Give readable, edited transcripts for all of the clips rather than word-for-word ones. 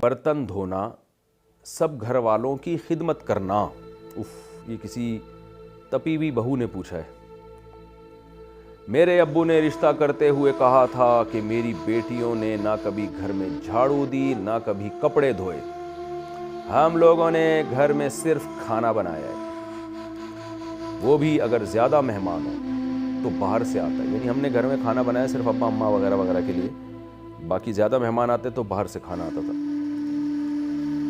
برتن دھونا, سب گھر والوں کی خدمت کرنا. یہ کسی تپی ہوئی بہو نے پوچھا ہے. میرے ابو نے رشتہ کرتے ہوئے کہا تھا کہ میری بیٹیوں نے نہ کبھی گھر میں جھاڑو دی نہ کبھی کپڑے دھوئے. ہم لوگوں نے گھر میں صرف کھانا بنایا ہے, وہ بھی اگر زیادہ مہمان ہو تو باہر سے آتا ہے. یعنی ہم نے گھر میں کھانا بنایا صرف ابا اماں وغیرہ وغیرہ کے لیے, باقی زیادہ مہمان آتے تو باہر سے کھانا آتا تھا.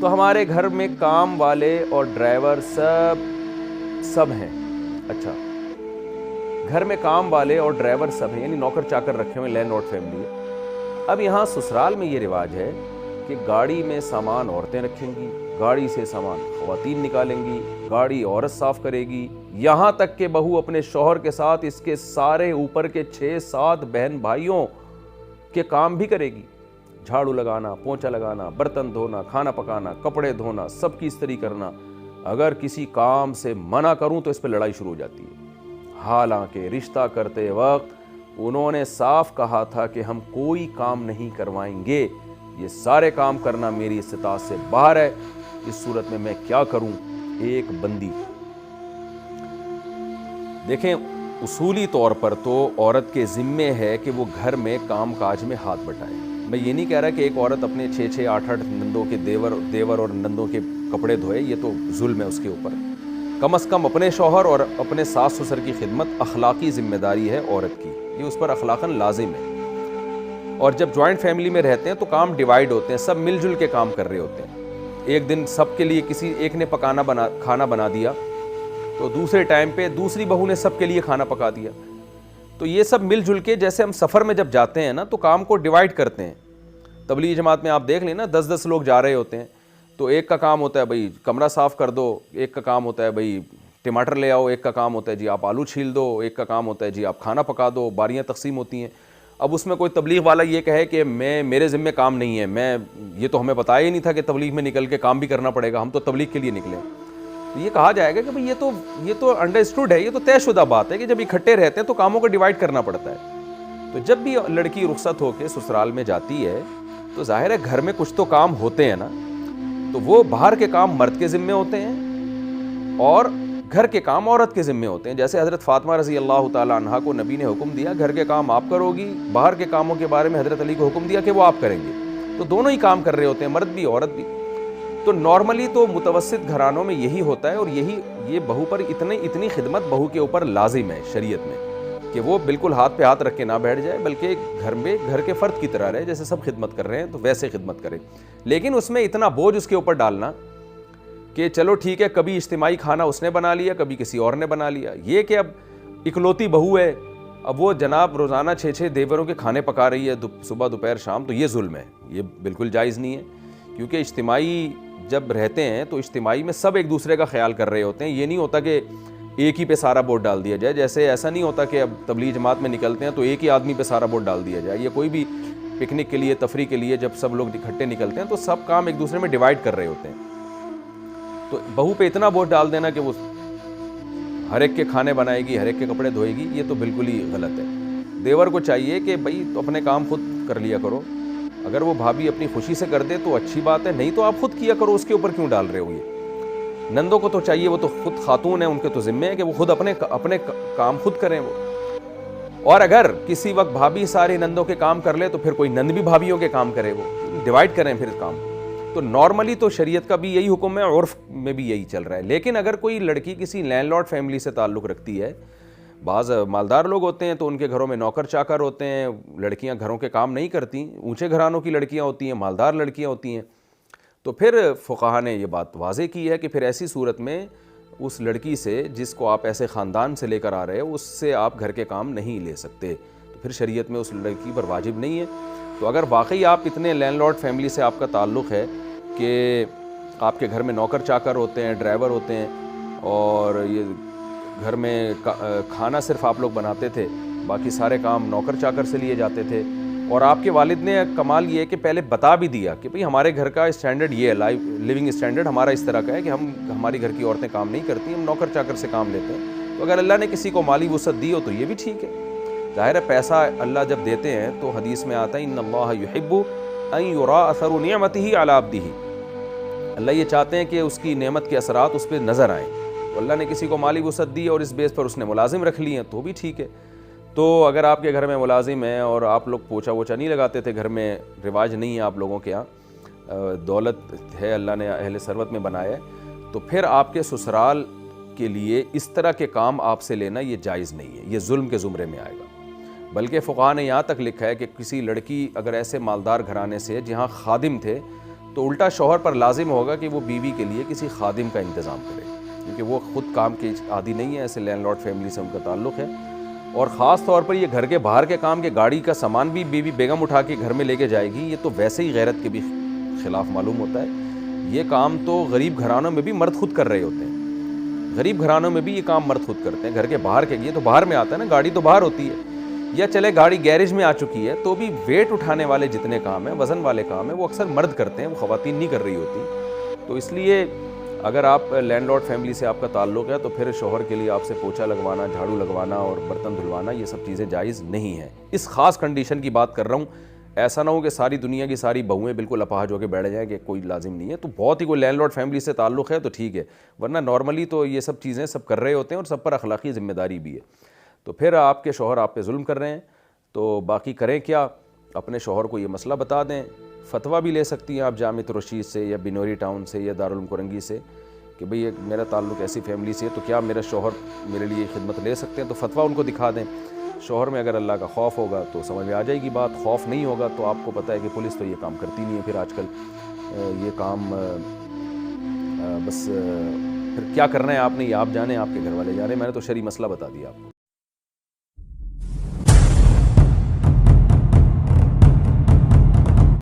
تو ہمارے گھر میں کام والے اور ڈرائیور سب ہیں. اچھا, گھر میں کام والے اور ڈرائیور سب ہیں, یعنی نوکر چاکر رکھے ہوئے, لینڈ لارڈ فیملی ہے. اب یہاں سسرال میں یہ رواج ہے کہ گاڑی میں سامان عورتیں رکھیں گی, گاڑی سے سامان خواتین نکالیں گی, گاڑی عورت صاف کرے گی, یہاں تک کہ بہو اپنے شوہر کے ساتھ اس کے سارے اوپر کے 6-7 بہن بھائیوں کے کام بھی کرے گی. جھاڑو لگانا, پونچھا لگانا, برتن دھونا, کھانا پکانا, کپڑے دھونا, سب کی استری کرنا. اگر کسی کام سے منع کروں تو اس پہ لڑائی شروع ہو جاتی ہے. حالانکہ رشتہ کرتے وقت انہوں نے صاف کہا تھا کہ ہم کوئی کام نہیں کروائیں گے, یہ سارے کام کرنا میری استطاعت سے باہر ہے. اس صورت میں کیا کروں؟ ایک بندی. دیکھیں, اصولی طور پر تو عورت کے ذمے ہے کہ وہ گھر میں کام کاج میں ہاتھ بٹائے. میں یہ نہیں کہہ رہا کہ ایک عورت اپنے 6-8 نندوں کے دیور اور نندوں کے کپڑے دھوئے, یہ تو ظلم ہے اس کے اوپر. کم از کم اپنے شوہر اور اپنے ساس سسر کی خدمت اخلاقی ذمہ داری ہے عورت کی, یہ اس پر اخلاقاً لازم ہے. اور جب جوائنٹ فیملی میں رہتے ہیں تو کام ڈیوائیڈ ہوتے ہیں, سب مل جل کے کام کر رہے ہوتے ہیں. ایک دن سب کے لیے کسی ایک نے کھانا بنا دیا تو دوسرے ٹائم پہ دوسری بہو نے سب کے لیے کھانا پکا دیا. تو یہ سب مل جل کے, جیسے ہم سفر میں جب جاتے ہیں نا تو کام کو ڈیوائیڈ کرتے ہیں. تبلیغی جماعت میں آپ دیکھ لیں نا, 10 لوگ جا رہے ہوتے ہیں تو ایک کا کام ہوتا ہے بھائی کمرہ صاف کر دو, ایک کا کام ہوتا ہے بھائی ٹماٹر لے آؤ, ایک کا کام ہوتا ہے جی آپ آلو چھیل دو, ایک کا کام ہوتا ہے جی آپ کھانا پکا دو. باریاں تقسیم ہوتی ہیں. اب اس میں کوئی تبلیغ والا یہ کہے کہ میرے ذمہ کام نہیں ہے, یہ تو ہمیں بتایا ہی نہیں تھا کہ تبلیغ میں نکل کے کام بھی کرنا پڑے گا, ہم تو تبلیغ کے لیے نکلے. تو یہ کہا جائے گا کہ بھئی یہ تو انڈرسٹوڈ ہے, یہ تو طے شدہ بات ہے کہ جب اکٹھے رہتے ہیں تو کاموں کو ڈیوائڈ کرنا پڑتا ہے. تو جب بھی لڑکی رخصت ہو کے سسرال میں جاتی ہے تو ظاہر ہے گھر میں کچھ تو کام ہوتے ہیں نا, تو وہ باہر کے کام مرد کے ذمے ہوتے ہیں اور گھر کے کام عورت کے ذمے ہوتے ہیں. جیسے حضرت فاطمہ رضی اللہ تعالی عنہا کو نبی نے حکم دیا گھر کے کام آپ کرو گی, باہر کے کاموں کے بارے میں حضرت علی کو حکم دیا کہ وہ آپ کریں گے. تو دونوں ہی کام کر رہے ہوتے ہیں, مرد بھی عورت بھی. تو نارملی تو متوسط گھرانوں میں یہی ہوتا ہے, اور یہ بہو پر اتنی خدمت بہو کے اوپر لازم ہے شریعت میں کہ وہ بالکل ہاتھ پہ ہاتھ رکھ کے نہ بیٹھ جائے, بلکہ گھر کے فرد کی طرح رہے. جیسے سب خدمت کر رہے ہیں تو ویسے خدمت کرے, لیکن اس میں اتنا بوجھ اس کے اوپر ڈالنا کہ چلو ٹھیک ہے کبھی اجتماعی کھانا اس نے بنا لیا, کبھی کسی اور نے بنا لیا. یہ کہ اب اکلوتی بہو ہے, اب وہ جناب روزانہ 6 دیوروں کے کھانے پکا رہی ہے صبح دوپہر شام, تو یہ ظلم ہے, یہ بالکل جائز نہیں ہے. کیونکہ اجتماعی جب رہتے ہیں تو اجتماعی میں سب ایک دوسرے کا خیال کر رہے ہوتے ہیں. یہ نہیں ہوتا کہ ایک ہی پہ سارا ووٹ ڈال دیا جائے. جیسے ایسا نہیں ہوتا کہ اب تبلیغ جماعت میں نکلتے ہیں تو ایک ہی آدمی پہ سارا ووٹ ڈال دیا جائے. یہ کوئی بھی پکنک کے لیے, تفریح کے لیے جب سب لوگ اکٹھے نکلتے ہیں تو سب کام ایک دوسرے میں ڈیوائیڈ کر رہے ہوتے ہیں. تو بہو پہ اتنا ووٹ ڈال دینا کہ وہ ہر ایک کے کھانے بنائے گی, ہر ایک کے کپڑے دھوئے گی, یہ تو بالکل ہی غلط ہے. دیور کو چاہیے کہ بھائی تو اپنے کام خود کر لیا کرو. اگر وہ بھابھی اپنی خوشی سے کر دے تو اچھی بات ہے, نہیں تو آپ خود کیا کرو, اس کے اوپر کیوں ڈال رہے ہو. یہ نندوں کو تو چاہیے, وہ تو خود خاتون ہیں, ان کے تو ذمے ہے کہ وہ خود اپنے کام خود کریں وہ. اور اگر کسی وقت بھابھی سارے نندوں کے کام کر لے تو پھر کوئی نند بھی بھابھیوں کے کام کرے, وہ ڈیوائیڈ کریں پھر کام. تو نارملی تو شریعت کا بھی یہی حکم ہے, عرف میں بھی یہی چل رہا ہے. لیکن اگر کوئی لڑکی کسی لینڈ لارڈ فیملی سے تعلق رکھتی ہے, بعض مالدار لوگ ہوتے ہیں تو ان کے گھروں میں نوکر چاکر ہوتے ہیں, لڑکیاں گھروں کے کام نہیں کرتی, اونچے گھرانوں کی لڑکیاں ہوتی ہیں, مالدار لڑکیاں ہوتی ہیں, تو پھر فقہا نے یہ بات واضح کی ہے کہ پھر ایسی صورت میں اس لڑکی سے جس کو آپ ایسے خاندان سے لے کر آ رہے ہو اس سے آپ گھر کے کام نہیں لے سکتے. تو پھر شریعت میں اس لڑکی پر واجب نہیں ہے. تو اگر واقعی آپ اتنے لینڈ لارڈ فیملی سے آپ کا تعلق ہے کہ آپ کے گھر میں نوکر چاکر ہوتے ہیں, ڈرائیور ہوتے ہیں, اور یہ گھر میں کھانا صرف آپ لوگ بناتے تھے, باقی سارے کام نوکر چاکر سے لیے جاتے تھے, اور آپ کے والد نے کمال یہ ہے کہ پہلے بتا بھی دیا کہ بھئی ہمارے گھر کا اسٹینڈرڈ یہ ہے, لیونگ اسٹینڈرڈ ہمارا اس طرح کا ہے کہ ہماری گھر کی عورتیں کام نہیں کرتی, ہم نوکر چاکر سے کام لیتے ہیں. تو اگر اللہ نے کسی کو مالی وسعت دی ہو تو یہ بھی ٹھیک ہے. ظاہر ہے پیسہ اللہ جب دیتے ہیں تو حدیث میں آتا ہے ان اللہ یحب ان یرا اثر نعمتہ علی عبدہ، اللہ یہ چاہتے ہیں کہ اس کی نعمت کے اثرات اس پہ نظر آئیں. تو اللہ نے کسی کو مالی وسعت دی اور اس بیس پر اس نے ملازم رکھ لیے ہیں تو بھی ٹھیک ہے. تو اگر آپ کے گھر میں ملازم ہیں اور آپ لوگ پوچھا ووچھا نہیں لگاتے تھے، گھر میں رواج نہیں ہے آپ لوگوں کے ہاں، دولت ہے اللہ نے اہل ثروت میں بنایا ہے، تو پھر آپ کے سسرال کے لیے اس طرح کے کام آپ سے لینا یہ جائز نہیں ہے، یہ ظلم کے زمرے میں آئے گا. بلکہ فقہاء نے یہاں تک لکھا ہے کہ کسی لڑکی اگر ایسے مالدار گھرانے سے جہاں خادم تھے تو الٹا شوہر پر لازم ہوگا کہ وہ بیوی کے لیے کسی خادم کا انتظام کرے، کیونکہ وہ خود کام کے عادی نہیں ہے، ایسے لینڈ لارڈ فیملی سے ان کا تعلق ہے. اور خاص طور پر یہ گھر کے باہر کے کام کے گاڑی کا سامان بھی بیوی بیگم اٹھا کے گھر میں لے کے جائے گی، یہ تو ویسے ہی غیرت کے بھی خلاف معلوم ہوتا ہے. یہ کام تو غریب گھرانوں میں بھی مرد خود کر رہے ہوتے ہیں، غریب گھرانوں میں بھی یہ کام مرد خود کرتے ہیں. گھر کے باہر کے یہ تو باہر میں آتا ہے نا، گاڑی تو باہر ہوتی ہے، یا چلے گاڑی گیرج میں آ چکی ہے تو بھی ویٹ اٹھانے والے جتنے کام ہیں، وزن والے کام ہیں، وہ اکثر مرد کرتے ہیں، وہ خواتین نہیں کر رہی ہوتی. تو اس لیے اگر آپ لینڈ لارڈ فیملی سے آپ کا تعلق ہے تو پھر شوہر کے لیے آپ سے پوچھا لگوانا، جھاڑو لگوانا اور برتن دھلوانا یہ سب چیزیں جائز نہیں ہیں. اس خاص کنڈیشن کی بات کر رہا ہوں، ایسا نہ ہو کہ ساری دنیا کی ساری بہویں بالکل اپاہج ہو کے بیٹھ جائیں کہ کوئی لازم نہیں ہے. تو بہت ہی کوئی لینڈ لارڈ فیملی سے تعلق ہے تو ٹھیک ہے، ورنہ نارملی تو یہ سب چیزیں سب کر رہے ہوتے ہیں اور سب پر اخلاقی ذمہ داری بھی ہے. تو پھر آپ کے شوہر آپ پہ ظلم کر رہے ہیں تو باقی کریں کیا، اپنے شوہر کو یہ مسئلہ بتا دیں. فتویٰ بھی لے سکتی ہیں آپ جامعۃ الرشید سے یا بنوری ٹاؤن سے یا دارالعلوم کرنگی سے کہ بھئی ایک میرا تعلق ایسی فیملی سے ہے تو کیا میرا شوہر میرے لیے خدمت لے سکتے ہیں. تو فتویٰ ان کو دکھا دیں. شوہر میں اگر اللہ کا خوف ہوگا تو سمجھ میں آ جائے گی بات، خوف نہیں ہوگا تو آپ کو پتہ ہے کہ پولیس تو یہ کام کرتی نہیں ہے. پھر آج کل یہ کام بس پھر کیا کرنا ہے آپ نے یہ آپ جانیں، آپ کے گھر والے جانیں. میں نے تو شرعی مسئلہ بتا دیا آپ کو.